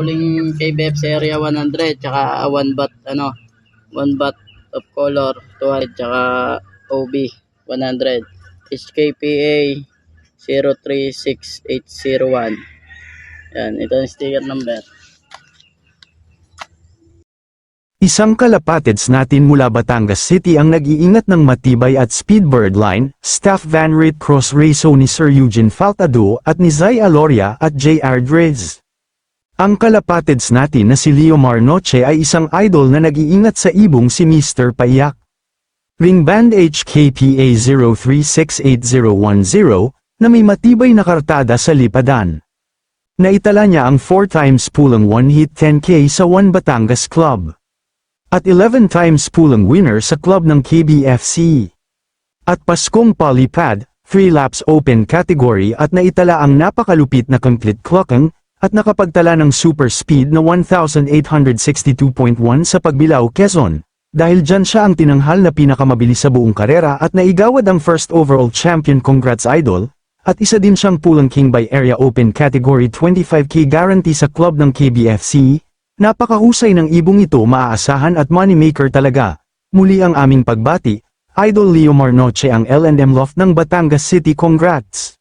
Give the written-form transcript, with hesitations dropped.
Huling KBF sa area 100, tsaka 1 baht, 1 baht of color 200, tsaka OB 100. HKPA 036801. Yan, ito ang sticker number. Isang kalapatids natin mula Batangas City ang nag-iingat ng matibay at Speedbird Line, Staff Van Rit Cross Raso ni Sir Eugene Faltado at ni Zay Aloria at J.R. Driz. Ang kalapatids natin na si Leomar Noche ay isang idol na nag-iingat sa ibong si Mr. Payak. Ringband HKPA 036810 na may matibay na kartada sa lipadan. Naitala niya ang 4 times pulang 1-hit 10K sa 1 Batangas Club. At 11 times pulang winner sa club ng KBFC. At Paskong Polypad, 3 laps open category at naitala ang napakalupit na complete clocking, at nakapagtala ng super speed na 1,862.1 sa Pagbilao, Quezon. Dahil dyan siya ang tinanghal na pinakamabilis sa buong karera at naigawad ang first overall champion. Congrats idol! At isa din siyang pulang king by area open category 25K guarantee sa club ng KBFC. Napakahusay ng ibong ito, maaasahan at moneymaker talaga. Muli ang aming pagbati, Idol Leomar Noche ang L&M Loft ng Batangas City. Congrats!